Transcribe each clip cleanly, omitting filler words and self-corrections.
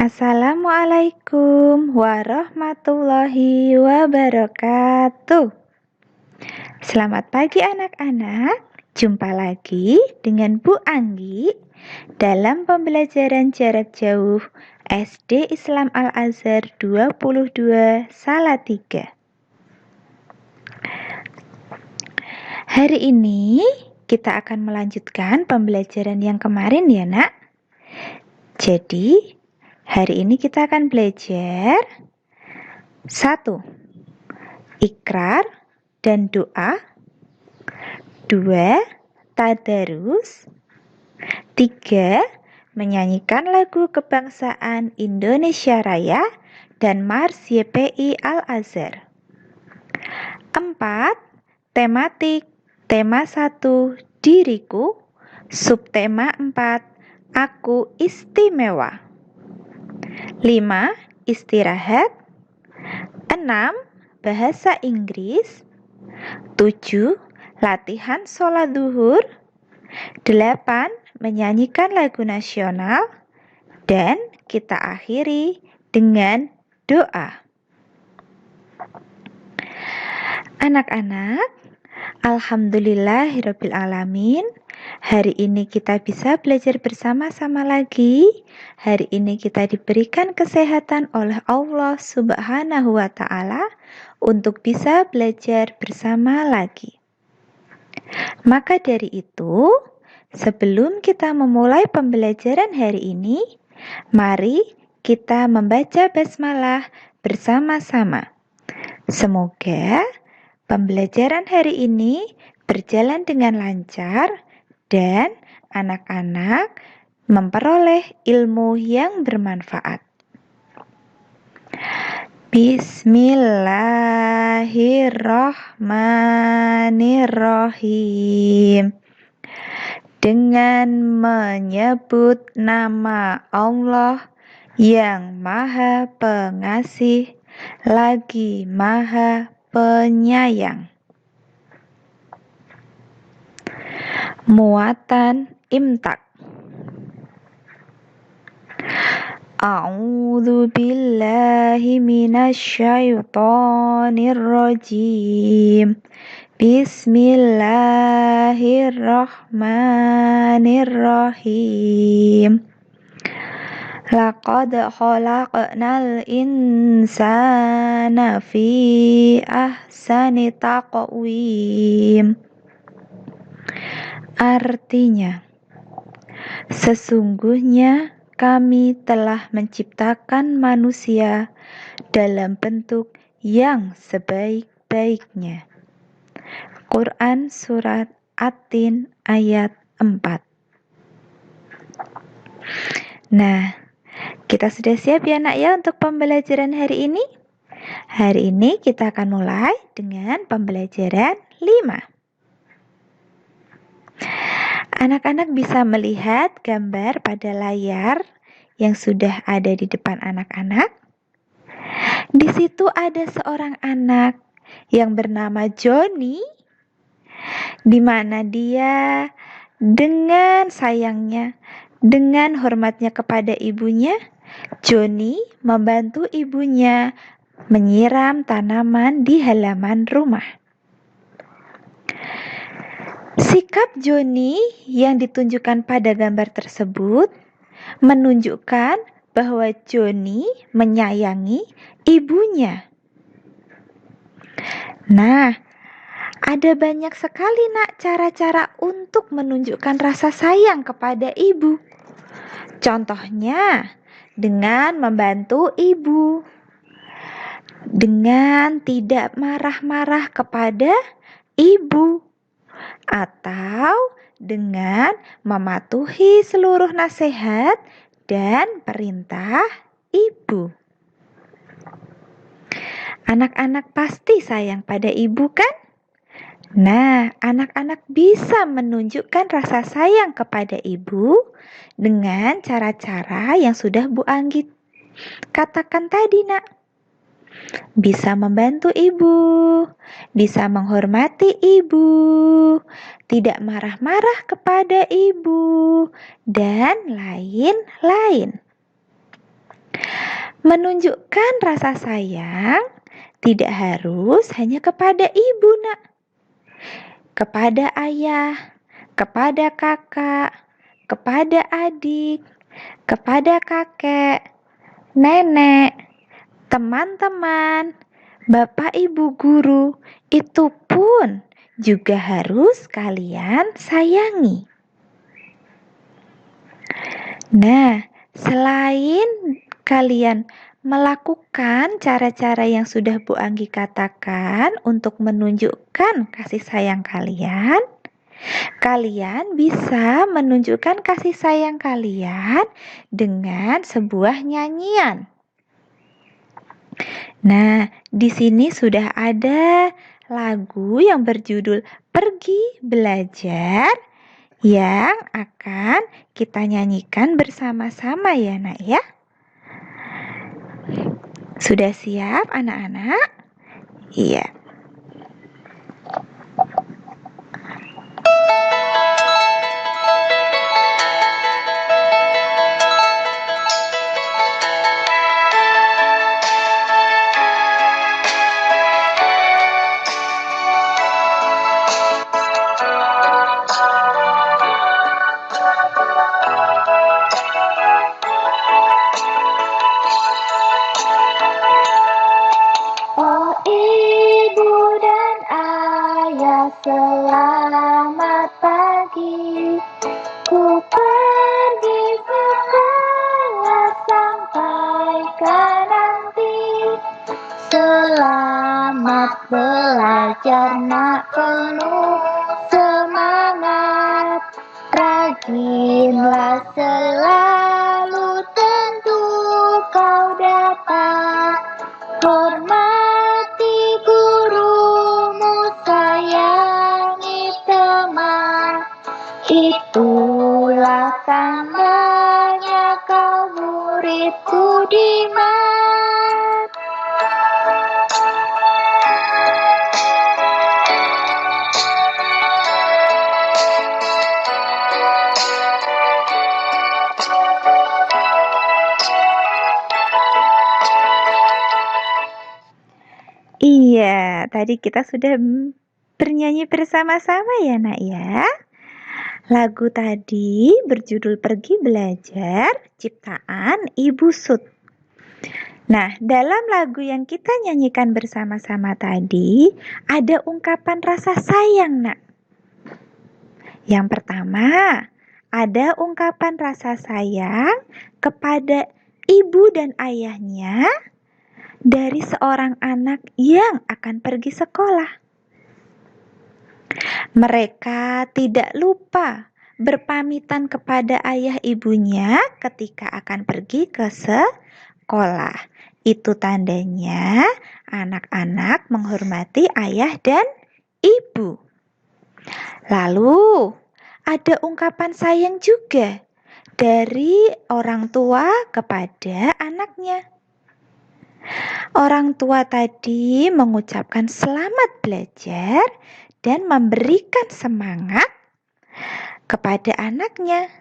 Assalamualaikum warahmatullahi wabarakatuh. Selamat pagi anak-anak. Jumpa lagi dengan Bu Anggi dalam pembelajaran jarak jauh SD Islam Al-Azhar 22 Salatiga. Hari ini kita akan melanjutkan pembelajaran yang kemarin ya nak. Jadi hari ini kita akan belajar 1. Ikrar dan doa. 2. Tadarus. 3. Menyanyikan lagu kebangsaan Indonesia Raya dan Mars YPI Al-Azhar. 4. Tematik. Tema 1. Diriku. Subtema 4. Aku istimewa. 5. Istirahat. 6. Bahasa Inggris. 7. Latihan sholat zuhur. 8. Menyanyikan lagu nasional. Dan kita akhiri dengan doa. Anak-anak, alhamdulillahirabbil alamin. Hari ini kita bisa belajar bersama-sama lagi. Hari ini kita diberikan kesehatan oleh Allah Subhanahu wa Ta'ala untuk bisa belajar bersama lagi. Maka dari itu, sebelum kita memulai pembelajaran hari ini, mari kita membaca basmalah bersama-sama. Semoga pembelajaran hari ini berjalan dengan lancar dan anak-anak memperoleh ilmu yang bermanfaat. Bismillahirrahmanirrahim. Dengan menyebut nama Allah yang Maha Pengasih lagi Maha Penyayang. Muatan imtak. A'udzu billahi minasyaitonir rajim. Bismillahirrahmanirrahim. Laqad khalaqnal insana fi ahsani taqwim. Artinya, sesungguhnya kami telah menciptakan manusia dalam bentuk yang sebaik-baiknya. Quran Surat At-Tin ayat 4. Nah, kita sudah siap ya nak ya untuk pembelajaran hari ini? Hari ini kita akan mulai dengan pembelajaran 5. Anak-anak bisa melihat gambar pada layar yang sudah ada di depan anak-anak. Di situ ada seorang anak yang bernama Joni, di mana dia dengan sayangnya, dengan hormatnya kepada ibunya, Joni membantu ibunya menyiram tanaman di halaman rumah. Sikap Joni yang ditunjukkan pada gambar tersebut menunjukkan bahwa Joni menyayangi ibunya. Nah, ada banyak sekali nak cara-cara untuk menunjukkan rasa sayang kepada ibu. Contohnya, dengan membantu ibu, dengan tidak marah-marah kepada ibu, atau dengan mematuhi seluruh nasihat dan perintah ibu. Anak-anak pasti sayang pada ibu kan? Nah, anak-anak bisa menunjukkan rasa sayang kepada ibu dengan cara-cara yang sudah Bu Anggi katakan tadi nak. Bisa membantu ibu, bisa menghormati ibu, tidak marah-marah kepada ibu, dan lain-lain. Menunjukkan rasa sayang tidak harus hanya kepada ibu, Nak. Kepada ayah, kepada kakak, kepada adik, kepada kakek, nenek, teman-teman, bapak ibu guru, itu pun juga harus kalian sayangi. Nah, selain kalian melakukan cara-cara yang sudah Bu Anggi katakan untuk menunjukkan kasih sayang kalian, kalian bisa menunjukkan kasih sayang kalian dengan sebuah nyanyian. Nah, di sini sudah ada lagu yang berjudul Pergi Belajar yang akan kita nyanyikan bersama-sama ya, Nak ya. Sudah siap anak-anak? Iya. Oh ibu dan ayah, selamat pagi. Ku pergi sekolah sampai ke nanti. Selamat belajar nak, penuh semangat. Rajinlah selalu, tentu kau dapat. Hormati gurumu, sayangi teman. Itulah tandanya kau murid budiman. Iya, tadi kita sudah bernyanyi bersama-sama ya, Nak ya. Lagu tadi berjudul Pergi Belajar, ciptaan Ibu Sud. Nah, dalam lagu yang kita nyanyikan bersama-sama tadi, ada ungkapan rasa sayang, Nak. Yang pertama, ada ungkapan rasa sayang kepada ibu dan ayahnya dari seorang anak yang akan pergi sekolah. Mereka tidak lupa berpamitan kepada ayah ibunya ketika akan pergi ke sekolah. Itu tandanya anak-anak menghormati ayah dan ibu. Lalu ada ungkapan sayang juga dari orang tua kepada anaknya. Orang tua tadi mengucapkan selamat belajar dan memberikan semangat kepada anaknya,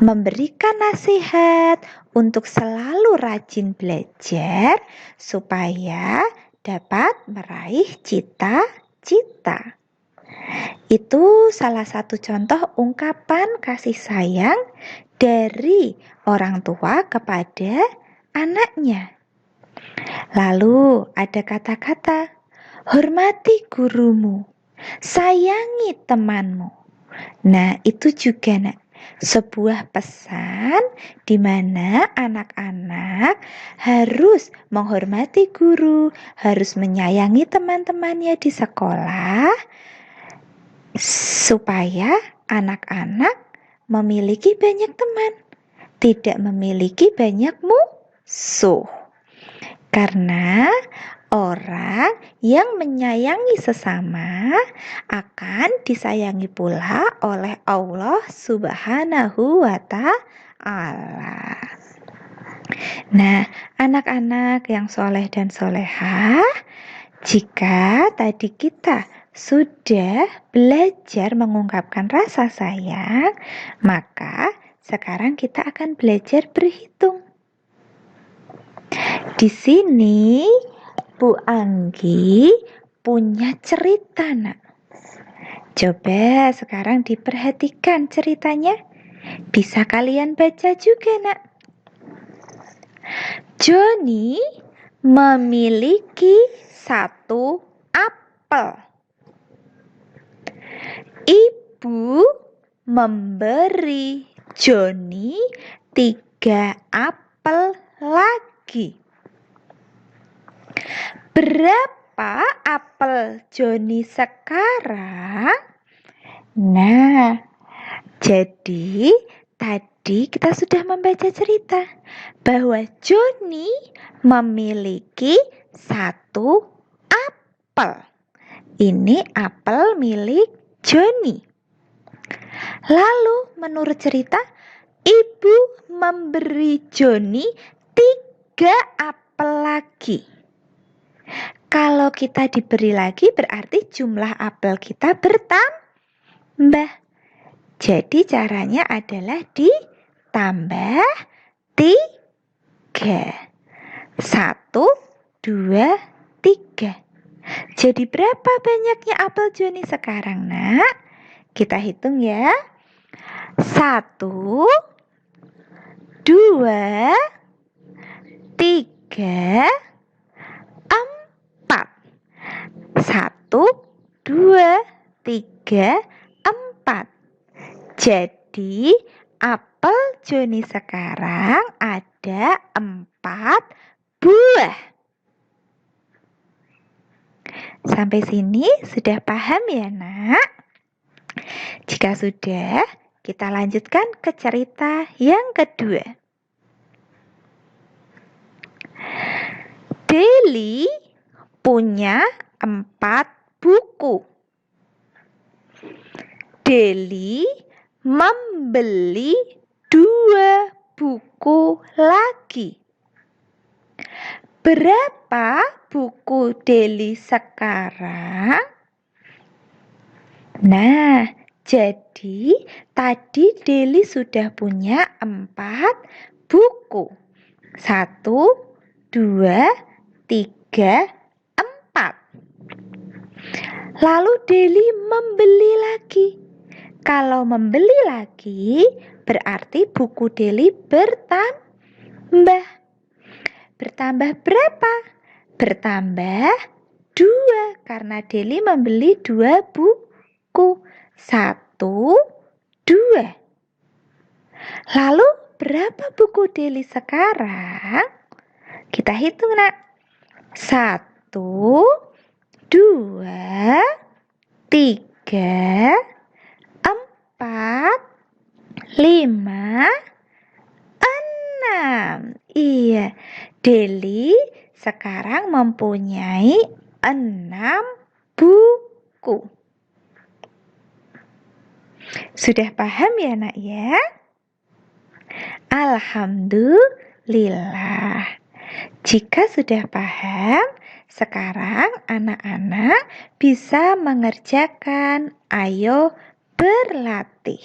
memberikan nasihat untuk selalu rajin belajar supaya dapat meraih cita-cita. Itu salah satu contoh ungkapan kasih sayang dari orang tua kepada anaknya. Lalu ada kata-kata, hormati gurumu, sayangi temanmu. Nah, itu juga, Nak, sebuah pesan di mana anak-anak harus menghormati guru, harus menyayangi teman-temannya di sekolah, supaya anak-anak memiliki banyak teman, tidak memiliki banyak musuh. Karena orang yang menyayangi sesama akan disayangi pula oleh Allah Subhanahu wa Ta'ala. Nah, anak-anak yang soleh dan solehah, jika tadi kita sudah belajar mengungkapkan rasa sayang, maka sekarang kita akan belajar berhitung. Di sini Bu Anggi punya cerita, Nak. Coba sekarang diperhatikan ceritanya. Bisa kalian baca juga, Nak. Johnny memiliki satu apel. Ibu memberi Johnny 3 apel lagi. Berapa apel Johnny sekarang? Nah, jadi tadi kita sudah membaca cerita bahwa Johnny memiliki 1 apel. Ini apel milik Johnny. Lalu menurut cerita, ibu memberi Johnny 3 apel lagi. Kalau kita diberi lagi berarti jumlah apel kita bertambah. Jadi caranya adalah ditambah 3. 1, 2, 3. Jadi berapa banyaknya apel Johnny sekarang, Nak? Kita hitung ya. 1, 2, 3, 4. 1, 2, 3, 4. Jadi apel Johnny sekarang ada 4 buah. Sampai sini sudah paham ya, Nak? Jika sudah, kita lanjutkan ke cerita yang kedua. Deli punya 4 buku. Deli membeli 2 buku lagi. Berapa buku Deli sekarang? Nah, jadi tadi Deli sudah punya 4 buku. 1, 2, 3, 4. Lalu Deli membeli lagi. Kalau membeli lagi, berarti buku Deli bertambah. Bertambah berapa? Bertambah 2, karena Deli membeli 2 buku. 1, 2. Lalu berapa buku Deli sekarang? Kita hitung, Nak. 1, 2, 3, 4, 5, 6. Iya, Deli sekarang mempunyai 6 buku. Sudah paham ya, Nak ya? Alhamdulillah. Jika sudah paham, sekarang anak-anak bisa mengerjakan. Ayo berlatih.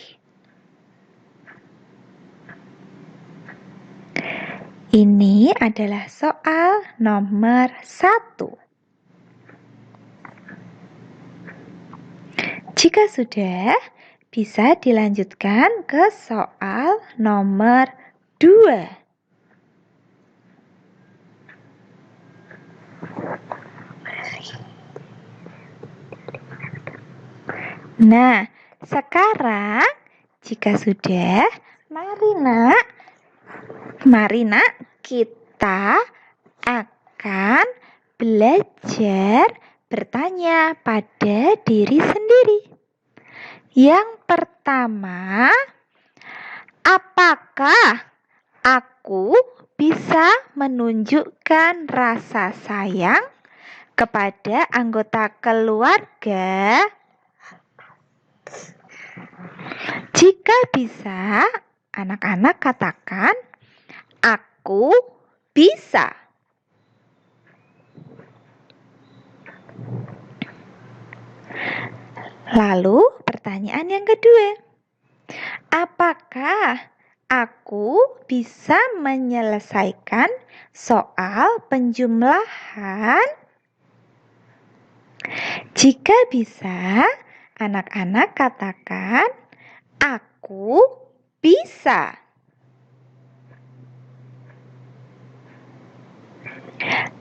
Ini adalah soal nomor 1. Jika sudah, bisa dilanjutkan ke soal nomor 2. Nah, sekarang jika sudah, mari nak kita akan belajar bertanya pada diri sendiri. Yang pertama, apakah aku bisa menunjukkan rasa sayang kepada anggota keluarga? Jika bisa, anak-anak katakan, aku bisa. Lalu pertanyaan yang kedua, apakah Aku bisa menyelesaikan soal penjumlahan. Jika bisa, anak-anak katakan, "Aku bisa."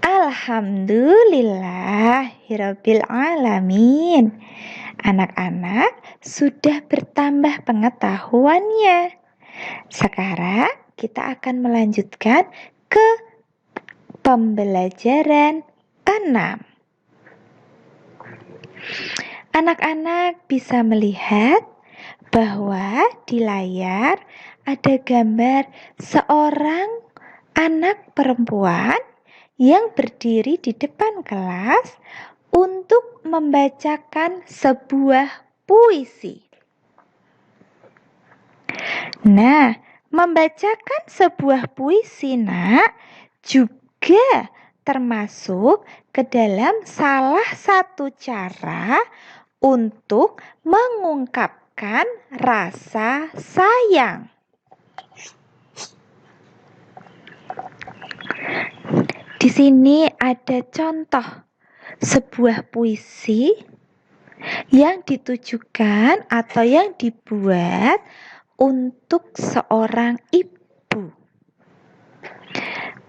Alhamdulillahirabbil alamin. Anak-anak sudah bertambah pengetahuannya. Sekarang kita akan melanjutkan ke pembelajaran 6. Anak-anak bisa melihat bahwa di layar ada gambar seorang anak perempuan yang berdiri di depan kelas untuk membacakan sebuah puisi. Nah, membacakan sebuah puisi, Nak, juga termasuk ke dalam salah satu cara untuk mengungkapkan rasa sayang. Di sini ada contoh sebuah puisi yang ditujukan atau yang dibuat untuk seorang ibu.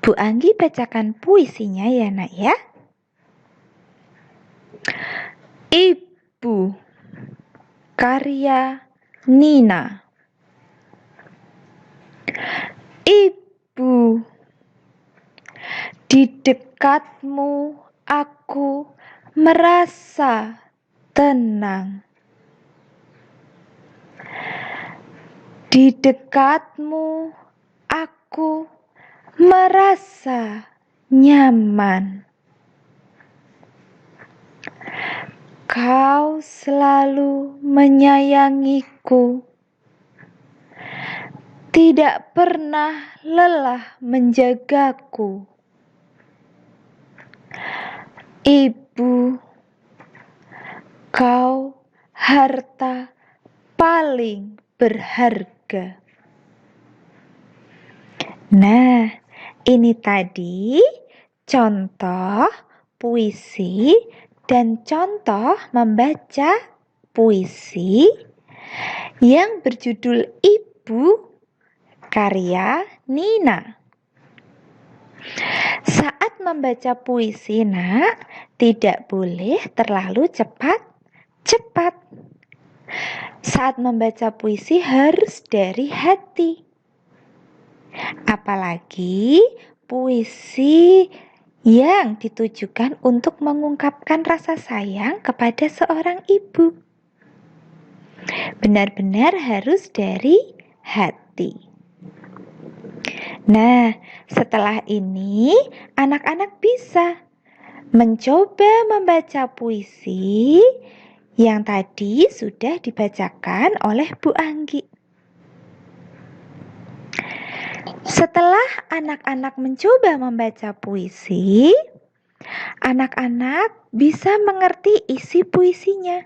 Bu Anggi bacakan puisinya ya, Nak ya. Ibu, karya Nina. Ibu, di dekatmu aku merasa tenang. Di dekatmu aku merasa nyaman. Kau selalu menyayangiku, tidak pernah lelah menjagaku. Ibu, kau harta paling berharga. Nah, ini tadi contoh puisi dan contoh membaca puisi yang berjudul Ibu karya Nina. Saat membaca puisi, Nak, tidak boleh terlalu cepat. Saat membaca puisi harus dari hati. Apalagi puisi yang ditujukan untuk mengungkapkan rasa sayang kepada seorang ibu. Benar-benar harus dari hati. Nah, setelah ini anak-anak bisa mencoba membaca puisi yang tadi sudah dibacakan oleh Bu Anggi. Setelah anak-anak mencoba membaca puisi, anak-anak bisa mengerti isi puisinya.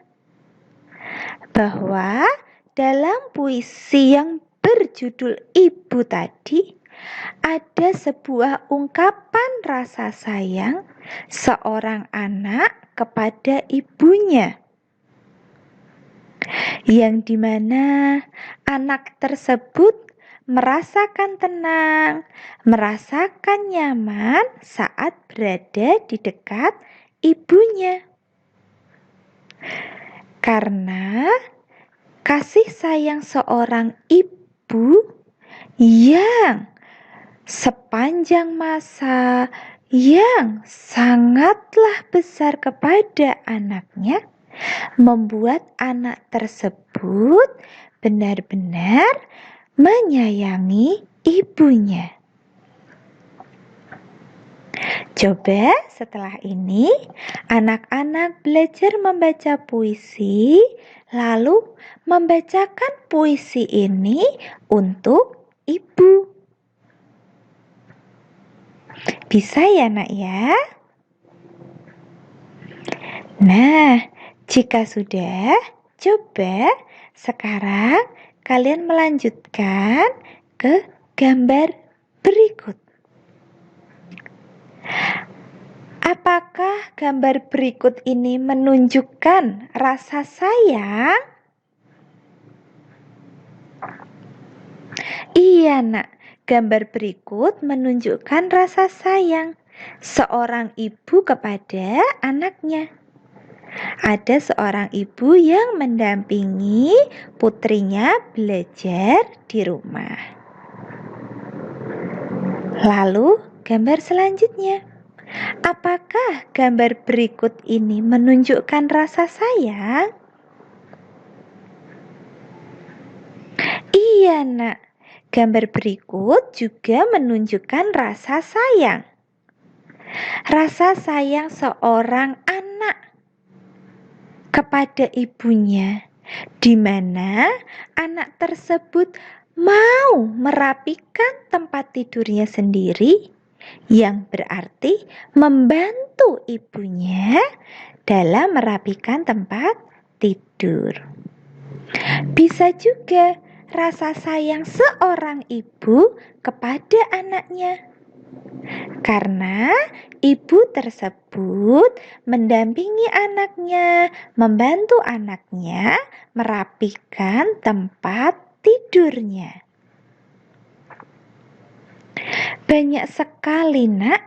Bahwa dalam puisi yang berjudul Ibu tadi, ada sebuah ungkapan rasa sayang seorang anak kepada ibunya. Yang dimana anak tersebut merasakan tenang, merasakan nyaman saat berada di dekat ibunya. Karena kasih sayang seorang ibu yang sepanjang masa yang sangatlah besar kepada anaknya membuat anak tersebut benar-benar menyayangi ibunya. Coba setelah ini anak-anak belajar membaca puisi, lalu membacakan puisi ini untuk ibu. Bisa ya, Nak ya? Nah, jika sudah, coba sekarang kalian melanjutkan ke gambar berikut. Apakah gambar berikut ini menunjukkan rasa sayang? Iya, Nak. Gambar berikut menunjukkan rasa sayang seorang ibu kepada anaknya. Ada seorang ibu yang mendampingi putrinya belajar di rumah. Lalu, gambar selanjutnya. Apakah gambar berikut ini menunjukkan rasa sayang? Iya, Nak. Gambar berikut juga menunjukkan rasa sayang. Rasa sayang seorang anak kepada ibunya, di mana anak tersebut mau merapikan tempat tidurnya sendiri, yang berarti membantu ibunya dalam merapikan tempat tidur. Bisa juga rasa sayang seorang ibu kepada anaknya, karena ibu tersebut mendampingi anaknya, membantu anaknya merapikan tempat tidurnya. Banyak sekali, Nak,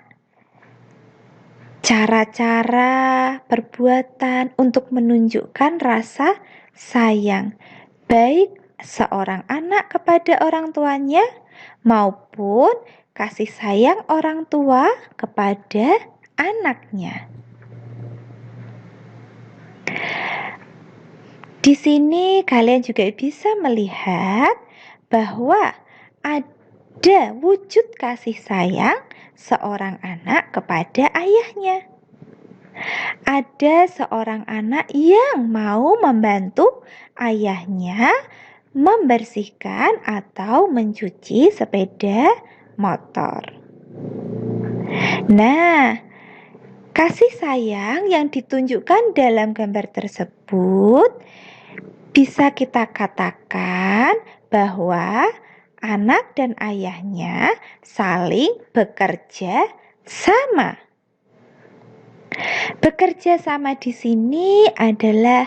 cara-cara perbuatan untuk menunjukkan rasa sayang, baik seorang anak kepada orang tuanya maupun kasih sayang orang tua kepada anaknya. Di sini kalian juga bisa melihat bahwa ada wujud kasih sayang seorang anak kepada ayahnya. Ada seorang anak yang mau membantu ayahnya membersihkan atau mencuci sepeda motor. Nah, kasih sayang yang ditunjukkan dalam gambar tersebut bisa kita katakan bahwa anak dan ayahnya saling bekerja sama. Bekerja sama di sini adalah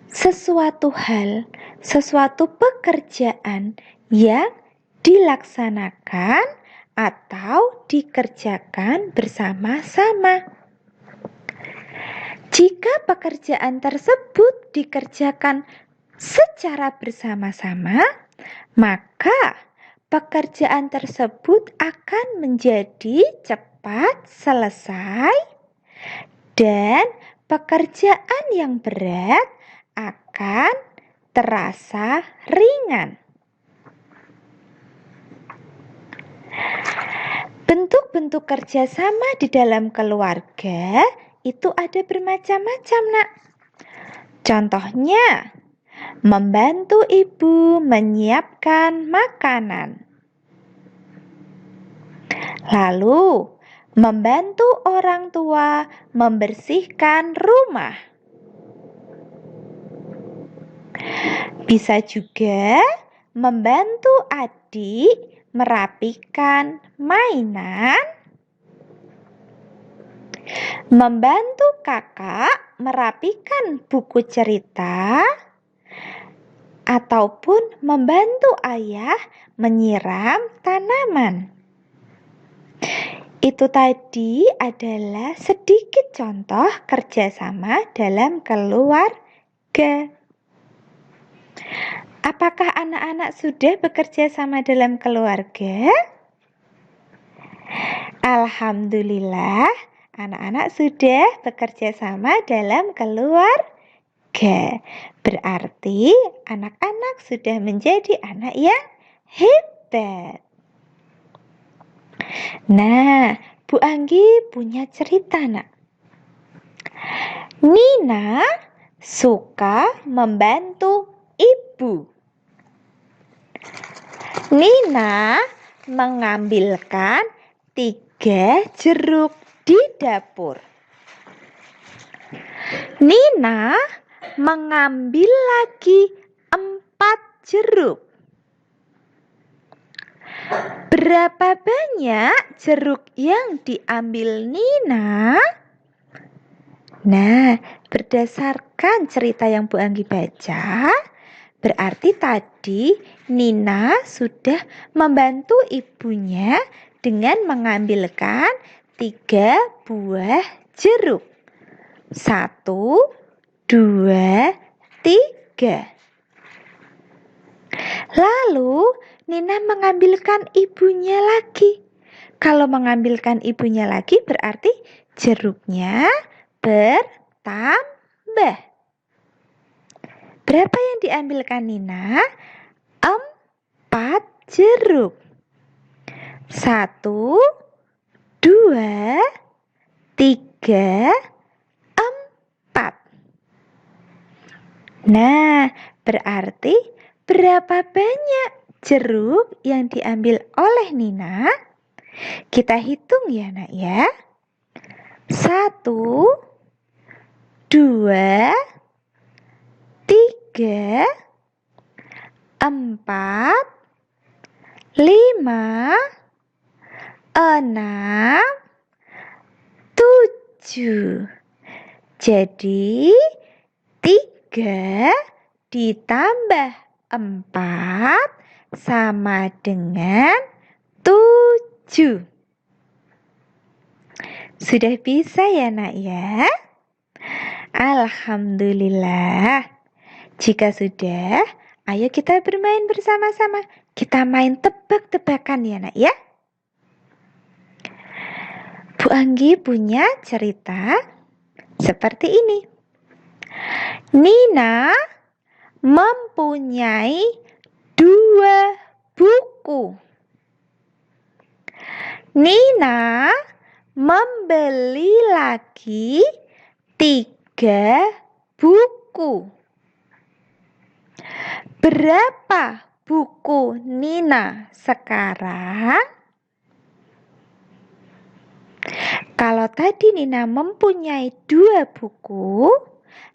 sesuatu hal, sesuatu pekerjaan yang dilaksanakan atau dikerjakan bersama-sama. Jika pekerjaan tersebut dikerjakan secara bersama-sama, maka pekerjaan tersebut akan menjadi cepat selesai dan pekerjaan yang berat akan terasa ringan. Bentuk-bentuk kerjasama di dalam keluarga itu ada bermacam-macam, Nak. Contohnya, membantu ibu menyiapkan makanan. Lalu, membantu orang tua membersihkan rumah. Bisa juga membantu adik merapikan mainan, membantu kakak merapikan buku cerita, ataupun membantu ayah menyiram tanaman. Itu tadi adalah sedikit contoh kerjasama dalam keluarga. Apakah anak-anak sudah bekerja sama dalam keluarga? Alhamdulillah, anak-anak sudah bekerja sama dalam keluarga. Berarti anak-anak sudah menjadi anak yang hebat. Nah, Bu Anggi punya cerita, Nak. Nina suka membantu ibu. Nina mengambilkan 3 jeruk di dapur. Nina mengambil lagi 4 jeruk. Berapa banyak jeruk yang diambil Nina? Nah, berdasarkan cerita yang Bu Anggi baca, berarti tadi Nina sudah membantu ibunya dengan mengambilkan 3 buah jeruk. 1, 2, 3. Lalu Nina mengambilkan ibunya lagi. Kalau mengambilkan ibunya lagi berarti jeruknya bertambah. Berapa yang diambilkan Nina? 4 jeruk. 1, 2, 3, 4. Nah, berarti berapa banyak jeruk yang diambil oleh Nina? Kita hitung ya, Nak ya. 1, 2, 3, 4, 5, 6, 7. Jadi 3 ditambah 4 sama dengan 7. Sudah bisa ya, Nak ya? Alhamdulillah. Jika sudah, ayo kita bermain bersama-sama. Kita main tebak-tebakan ya, Nak ya. Bu Anggi punya cerita seperti ini. Nina mempunyai 2 buku. Nina membeli lagi 3 buku. Berapa buku Nina sekarang? Kalau tadi Nina mempunyai 2 buku,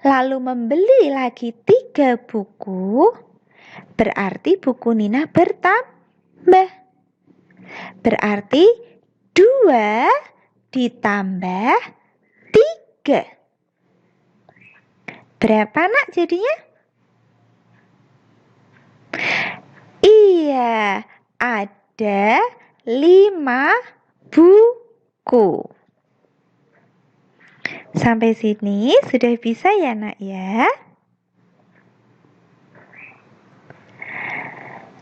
lalu membeli lagi 3 buku, berarti buku Nina bertambah. Berarti 2 ditambah 3. Berapa, Nak, jadinya? Iya, ada 5 buku. Sampai sini sudah bisa ya, Nak ya?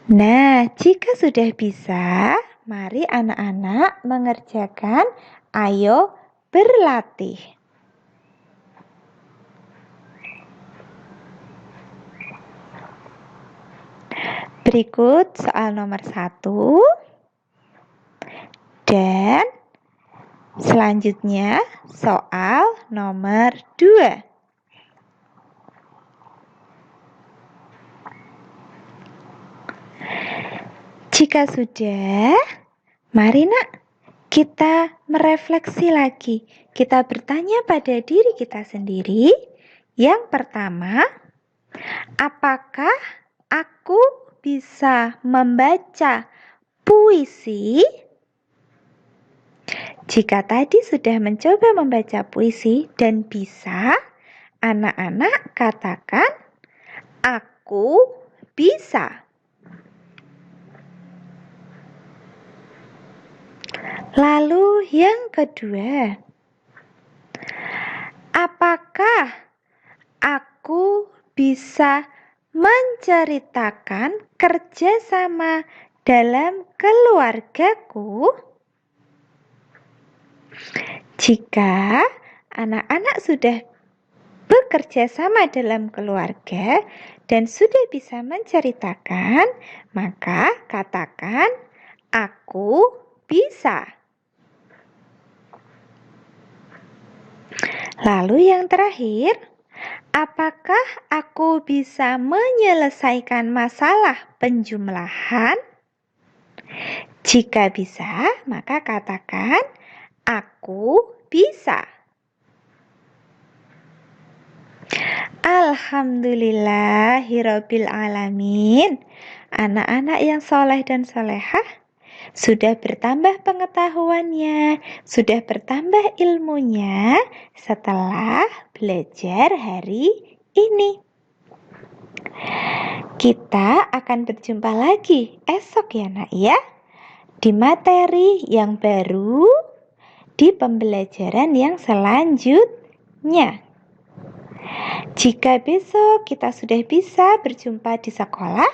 Nah, jika sudah bisa, mari anak-anak mengerjakan ayo berlatih. Berikut soal nomor 1 dan selanjutnya soal nomor 2. Jika sudah, mari Nak, kita merefleksi lagi. Kita bertanya pada diri kita sendiri. Yang pertama, apakah aku bisa membaca puisi? Jika tadi sudah mencoba membaca puisi dan bisa, anak-anak katakan, aku bisa. Lalu yang kedua, apakah aku bisa menceritakan kerjasama dalam keluargaku? Jika anak-anak sudah bekerja sama dalam keluarga dan sudah bisa menceritakan, maka katakan, aku bisa. Lalu yang terakhir, apakah aku bisa menyelesaikan masalah penjumlahan? Jika bisa, maka katakan, aku bisa. Alhamdulillahirabbil alamin. Anak-anak yang soleh dan solehah, Sudah bertambah pengetahuannya, sudah bertambah ilmunya setelah belajar hari ini. Kita akan berjumpa lagi esok ya nak ya, di materi yang baru, di pembelajaran yang selanjutnya. Jika besok kita sudah bisa berjumpa di sekolah,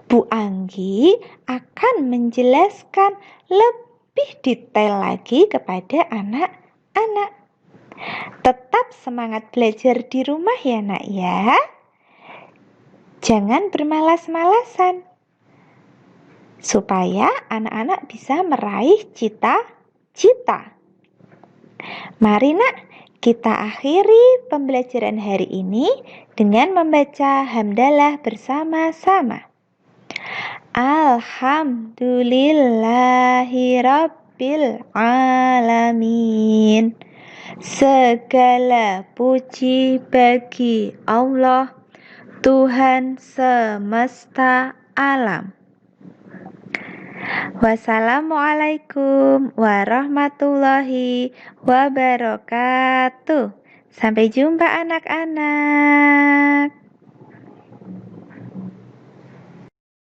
Bu Anggi akan menjelaskan lebih detail lagi kepada anak-anak. Tetap semangat belajar di rumah ya nak ya. Jangan bermalas-malasan, supaya anak-anak bisa meraih cita-cita. Mari nak, kita akhiri pembelajaran hari ini dengan membaca hamdalah bersama-sama. Alhamdulillahirabbil alamin. Segala puji bagi Allah, Tuhan semesta alam. Wassalamualaikum warahmatullahi wabarakatuh. Sampai jumpa anak-anak.